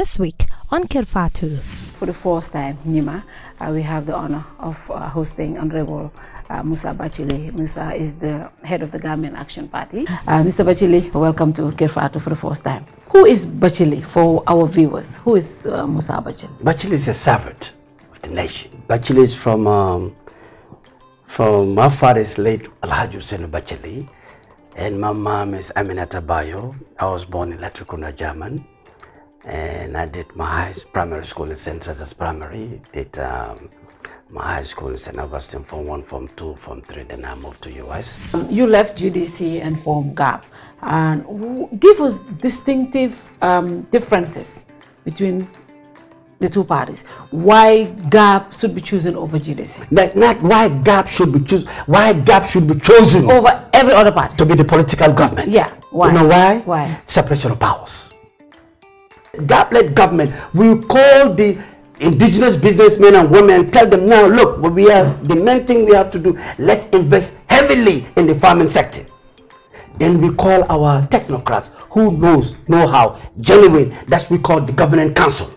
This week on Kerr Fatou. For the first time, Nima, we have the honor of hosting Honorable Musa Batchilly. Musa is the head of the Gambian Action Party. Mr. Batchilly, welcome to Kerr Fatou for the first time. Who is Batchilly for our viewers? Who is Musa Batchilly? Batchilly is a servant of the nation. Batchilly is from my father is late Alhaji Hussein Batchilly, and my mom is Aminata Bayo. I was born in Latrikunda, German. And I did my primary school in St. Teresa's Primary, did my high school in St. Augustine, Form 1, Form 2, Form 3, then I moved to US. You left GDC and formed GAP. And give us distinctive differences between the two parties. Why GAP should be chosen over GDC? Not why GAP should be chosen, why GAP should be chosen over every other party. To be the political government. Yeah, why? You know why? Why? Separation of powers. GAP-led government will call the indigenous businessmen and women and tell them, now look, the main thing we have to do, let's invest heavily in the farming sector. Then we call our technocrats who know how, genuine, that's we call the governing council.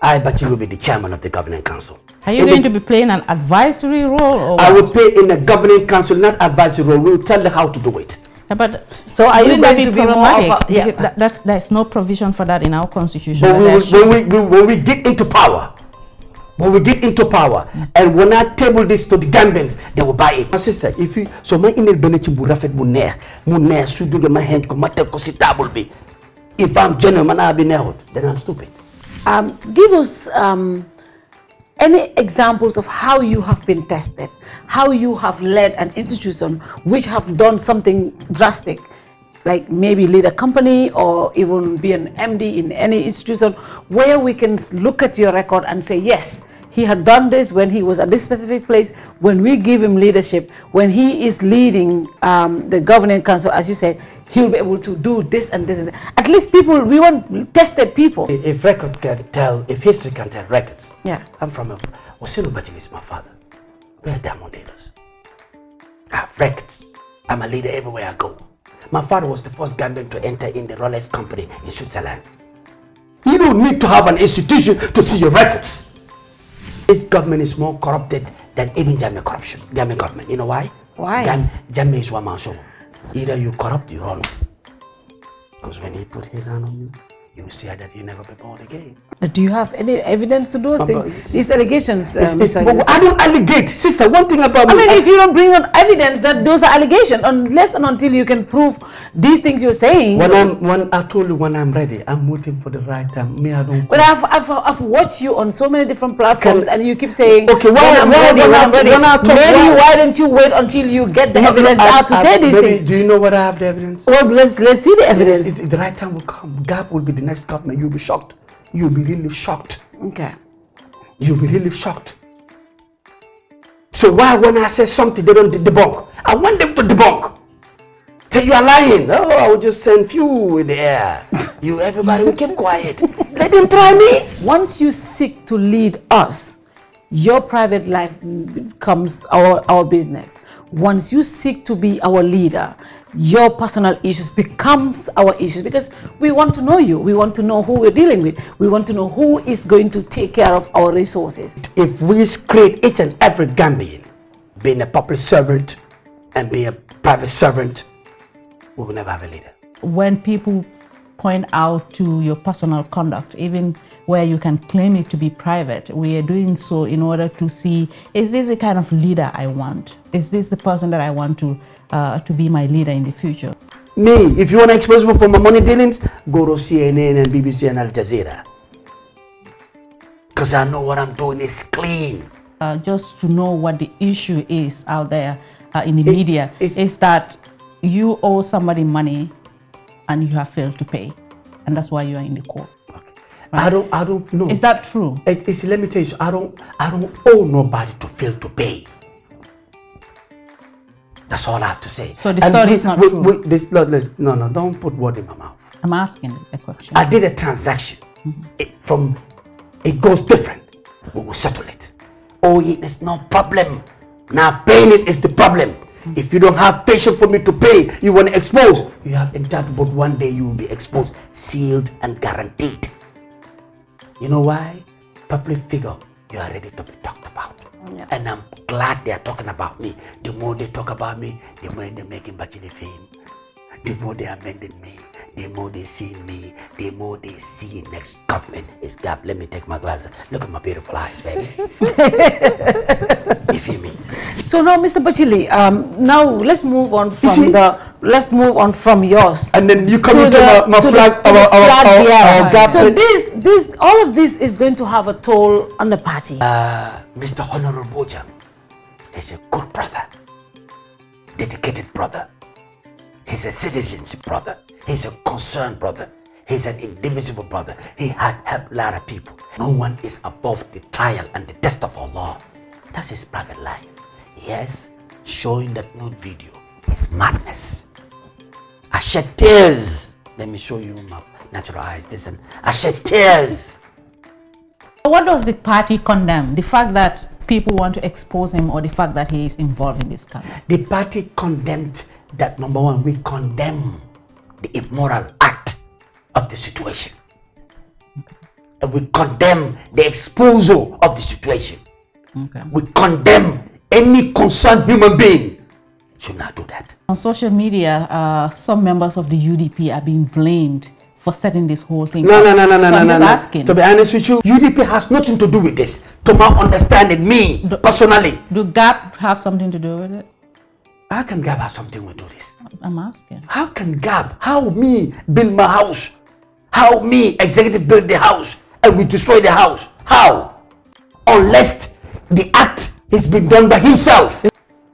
I bet you will be the chairman of the governing council. Are you going to be playing an advisory role? Or I will play in the governing council, not advisory role. We will tell them how to do it. Yeah, but so are you going to be more of a, there's no provision for that in our constitution. But when we get into power, and when I table this to the Gambians, they will buy it. My sister, if you so my email benefit bu rafet bu neex su duge ma hen ko matel ko ci table bi. If I'm genuine I be neexut, then I'm stupid. Give us any examples of how you have been tested, how you have led an institution which have done something drastic, like maybe lead a company or even be an MD in any institution, where we can look at your record and say, yes, he had done this when he was at this specific place. When we give him leadership, when he is leading the governing council, as you said, he'll be able to do this and this and that. At least people, we want tested people. If record can tell, if history can tell records, yeah. I'm from Wasinu Batchilly is my father. We are diamond dealers. I have records. I'm a leader everywhere I go. My father was the first Gambian to enter in the Rolex company in Switzerland. You don't need to have an institution to see your records. This government is more corrupted than even Gambia corruption. Gambia government. You know why? Why? Gambia is one man show. Either you corrupt, you run. Because when he put his hand on you, you will see that you never be born again. Do you have any evidence to those things? These allegations? I don't allegate. Sister, one thing about me. I mean, if you don't bring on evidence that those are allegations, unless and until you can prove these things you're saying. When I told you when I'm ready, I'm waiting for the right time. Me, I don't. But I've watched you on so many different platforms, and you keep saying, okay, why don't you wait until you get the evidence out to say these things? Do you know what I have the evidence? Well, let's see the evidence. Yes, the right time will come. GAP will be the next government. You'll be shocked. You'll be really shocked. Okay. You'll be really shocked. So why when I say something they don't debunk? I want them to debunk. Say you are lying. Oh, I will just send few in the air. Everybody will keep quiet. Let them try me. Once you seek to lead us, your private life becomes our business. Once you seek to be our leader, your personal issues becomes our issues, because we want to know you. We want to know who we're dealing with. We want to know who is going to take care of our resources. If we create each and every Gambian being a public servant and being a private servant, we will never have a leader. When people point out to your personal conduct, even where you can claim it to be private, we are doing so in order to see, is this the kind of leader I want? Is this the person that I want to be my leader in the future? Me, if you want to expose me for my money dealings, go to CNN and BBC and Al Jazeera. Because I know what I'm doing is clean. Just to know what the issue is out there in the media, is that you owe somebody money and you have failed to pay. And that's why you are in the court. Right? I don't know. Is that true? Let me tell you, I don't owe nobody to fail to pay. That's all I have to say. So the story is not true. No, don't put word in my mouth. I'm asking a question. I did a transaction. It goes different. We will settle it. Oh, it's no problem. Now paying it is the problem. If you don't have patience for me to pay, you want to expose. You have entitled, but one day you will be exposed, sealed and guaranteed. You know why? Public figure, you are ready to be talked about. Yeah. And I'm glad they are talking about me. The more they talk about me, the more they're making Batchilly fame. The more they are amending me, the more they see me, the more they see next government is Gap. Let me take my glasses. Look at my beautiful eyes, baby. You feel me? So now, Mr. Batchilly, now let's move on from yours. And then you come into my flag, our Gap. So all of this is going to have a toll on the party. Mr. Honorable Bojang is a good brother, dedicated brother. He's a citizenship brother. He's a concerned brother. He's an indivisible brother. He had helped a lot of people. No one is above the trial and the test of Allah. That's his private life. Yes, showing that nude video is madness. I shed tears. Let me show you my natural eyes. Listen, I shed tears. What does the party condemn? The fact that people want to expose him, or the fact that he is involved in this scandal? The party condemned that. Number one, we condemn the immoral act of the situation. Okay. And we condemn the exposure of the situation. Okay. We condemn any concerned human being should not do that. On social media, some members of the UDP are being blamed for setting this whole thing No. Asking. To be honest with you, UDP has nothing to do with this. To my understanding, me personally. Do GAP have something to do with it? How can GAP have something to do this? I'm asking. How can GAP, how me build my house? How me executive build the house and we destroy the house? How? Unless the act has been done by himself.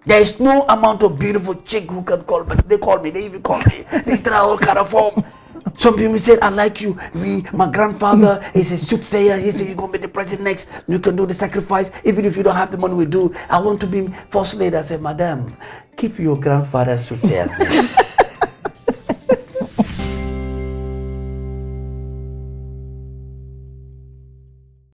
There is no amount of beautiful chick who can call, but they call me, they even call me. They try all kind of form. Some people said, I like you. My grandfather is a soothsayer. He said, you're going to be the president next. You can do the sacrifice. Even if you don't have the money, we do. I want to be first lady. I said, Madam, keep your grandfather's soothsayerness.